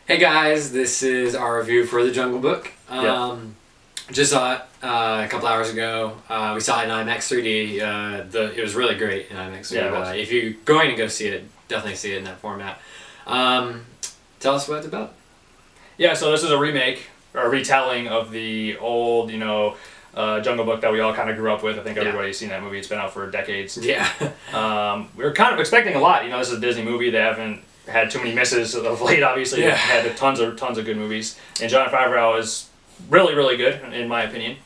Hey guys, this is our review for The Jungle Book. Just saw it a couple hours ago. We saw it in IMAX 3D. It was really great in IMAX 3D. Yeah, if you're going to go see it, definitely see it in that format. Tell us what it's about. Yeah, so this is a remake or a retelling of the old, Jungle Book that we all kind of grew up with. I think everybody's seen that movie. It's been out for decades. Yeah. We were kind of expecting a lot. This is a Disney movie. They haven't had too many misses of late, obviously. Yeah. They've had tons of good movies. And Jon Favreau is really, really good, in my opinion.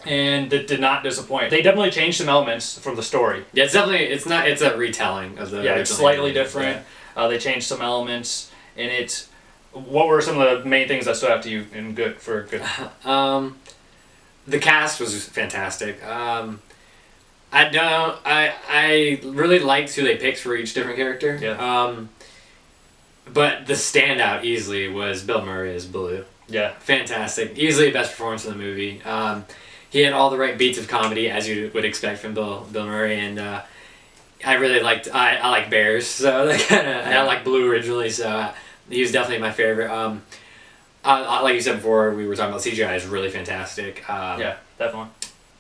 And it did not disappoint. They definitely changed some elements from the story. Yeah, it's a retelling of the it's slightly different. Yeah. They changed some elements, and what were some of the main things that stood out to you in good? The cast was fantastic. I really liked who they picked for each different character. Yeah. But the standout easily was Bill Murray as Baloo. Yeah. Fantastic. Easily the best performance in the movie. He had all the right beats of comedy, as you would expect from Bill Murray, and I really liked. I like bears, so I like Baloo originally, so he was definitely my favorite. Like you said before, we were talking about CGI is really fantastic. Yeah, definitely.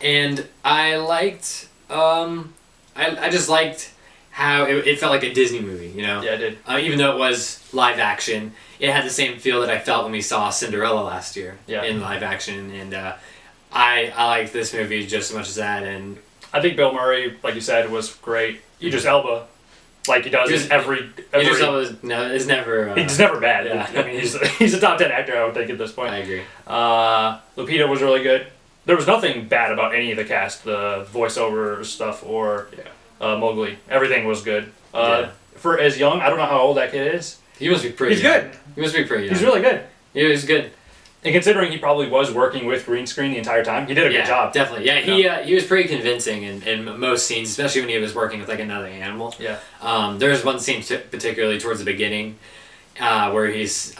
And I liked. I just liked how it felt like a Disney movie, Yeah, it did. Even though it was live action, it had the same feel that I felt when we saw Cinderella last year in live action, and I liked this movie just as much as that. And I think Bill Murray, like you said, was great. Idris Elba, like he does every Idris Elba is never. He's never bad. Yeah. I mean, he's a top 10 actor, I would think, at this point. I agree. Lupita was really good. There was nothing bad about any of the cast, the voiceover stuff or Mowgli. Everything was good. For as young, I don't know how old that kid is. He must be pretty. He's young. good. He must be pretty young. He's really good. He was good. And considering he probably was working with green screen the entire time, he did a good job. Definitely. Yeah, he was pretty convincing in most scenes, especially when he was working with like another animal. Yeah. There's one scene particularly towards the beginning where he's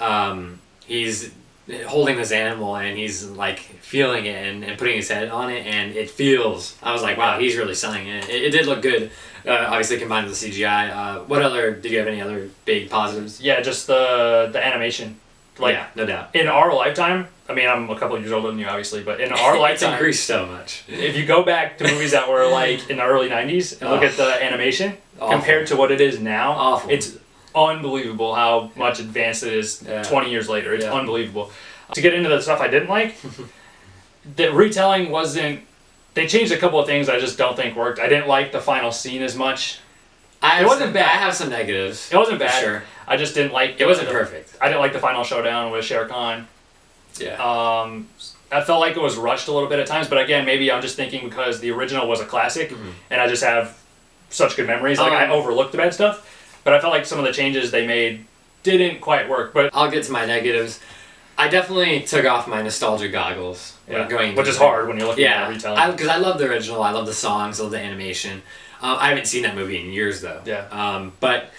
holding this animal and he's like feeling it and putting his head on it, and it feels. I was like, wow, he's really selling it. It did look good. Obviously combined with the CGI. Did you have any other big positives? Yeah, just the animation. No doubt. In our lifetime, I mean, I'm a couple of years older than you, obviously, but in our lifetime, it's increased so much. If you go back to movies that were like in the early '90s and look at the animation compared to what it is now, it's unbelievable how much advanced it is 20 years later. It's unbelievable. To get into the stuff I didn't like, the retelling wasn't. They changed a couple of things I just don't think worked. I didn't like the final scene as much. It wasn't bad. I have some negatives. It wasn't bad. Sure. I just didn't like. It wasn't perfect. I didn't like the final showdown with Shere Khan. Yeah. I felt like it was rushed a little bit at times, but again, maybe I'm just thinking because the original was a classic, and I just have such good memories. Like I overlooked the bad stuff, but I felt like some of the changes they made didn't quite work. But I'll get to my negatives. I definitely took off my nostalgia goggles. Which is hard when you're looking at a retelling. Because I love the original. I love the songs. I love the animation. I haven't seen that movie in years though. Yeah. But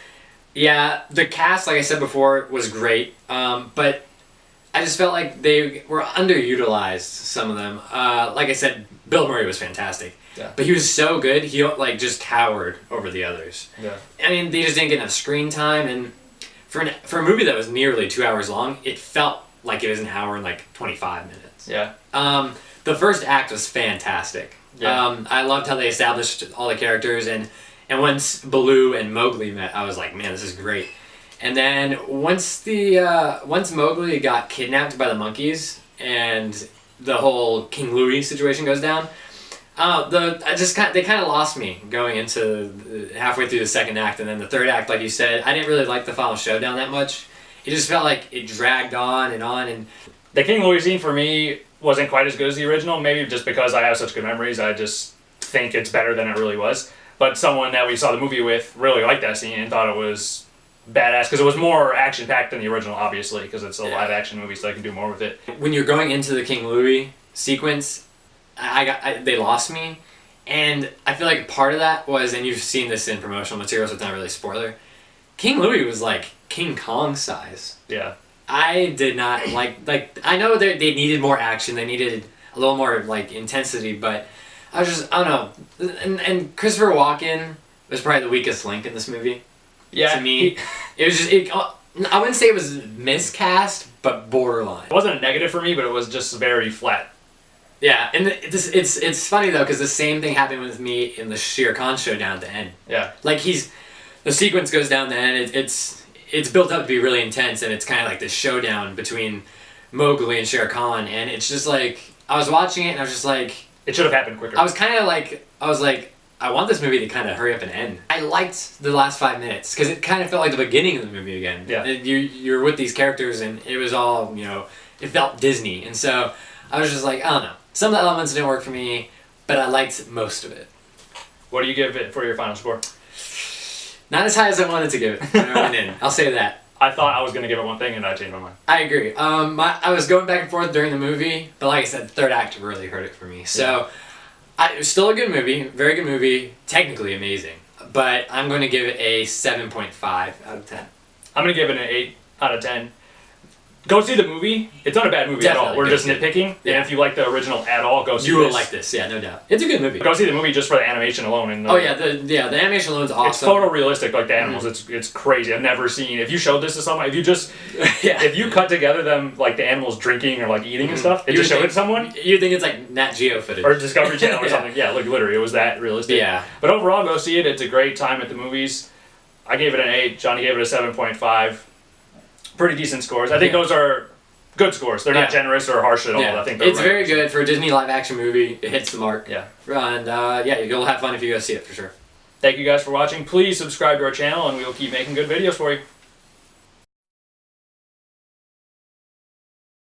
yeah, the cast, like I said before, was great. But I just felt like they were underutilized. Some of them. Like I said, Bill Murray was fantastic. Yeah. But he was so good. He just cowered over the others. Yeah. I mean, they just didn't get enough screen time, and for a movie that was nearly 2 hours long, it felt like it was an hour and like 25 minutes. Yeah. The first act was fantastic. Yeah. I loved how they established all the characters, and once Baloo and Mowgli met, I was like, man, this is great. And then once Mowgli got kidnapped by the monkeys and the whole King Louie situation goes down, they kind of lost me going into halfway through the second act, and then the third act, like you said, I didn't really like the final showdown that much. It just felt like it dragged on, and the King Louie scene for me wasn't quite as good as the original, maybe just because I have such good memories. I just think it's better than it really was. But someone that we saw the movie with really liked that scene and thought it was badass because it was more action-packed than the original, obviously, because it's a live-action movie, so they can do more with it. When you're going into the King Louie sequence, they lost me, and I feel like part of that was, and you've seen this in promotional materials, so it's not really a spoiler, King Louie was like King Kong size. Yeah. I did not like I know they needed more action, they needed a little more like intensity, but I don't know. And Christopher Walken was probably the weakest link in this movie. Yeah. To me, it was just I wouldn't say it was miscast, but borderline. It wasn't a negative for me, but it was just very flat. Yeah, and it's funny though, because the same thing happened with me in the Shere Khan showdown at the end. Yeah. Like the sequence goes down the end. It's built up to be really intense, and it's kind of like this showdown between Mowgli and Shere Khan, and it's just like I was watching it and I was just like, it should have happened quicker. I was like, I want this movie to kind of hurry up and end. I liked the last 5 minutes because it kind of felt like the beginning of the movie again. Yeah. You're with these characters and it was all, it felt Disney. And so I was just like, I don't know. Some of the elements didn't work for me, but I liked most of it. What do you give it for your final score? Not as high as I wanted to give it when I went in. I'll say that. I thought I was going to give it one thing and I changed my mind. I agree. I was going back and forth during the movie, but like I said, the third act really hurt it for me. So it was still a good movie, very good movie, technically amazing. But I'm going to give it a 7.5 out of 10. I'm going to give it an 8 out of 10. Go see the movie. It's not a bad movie Definitely. at all. We're just nitpicking. Yeah. And if you like the original at all, go see this. You will like this, yeah, no doubt. It's a good movie. Go see the movie just for the animation alone. And the animation alone is awesome. It's photorealistic, like the animals. It's crazy. I've never seen. If you showed this to someone, if you cut together them like the animals drinking or like eating and stuff, and just showed it to someone, you think it's like Nat Geo footage or Discovery Channel or something. Yeah, like literally, it was that realistic. Yeah. But overall, go see it. It's a great time at the movies. I gave it an 8. Johnny gave it a 7.5. Pretty decent scores. I think those are good scores. They're not generous or harsh at all. I think it's very good for a Disney live action movie. It hits the mark. Yeah. And you'll have fun if you go see it for sure. Thank you guys for watching. Please subscribe to our channel and we will keep making good videos for you.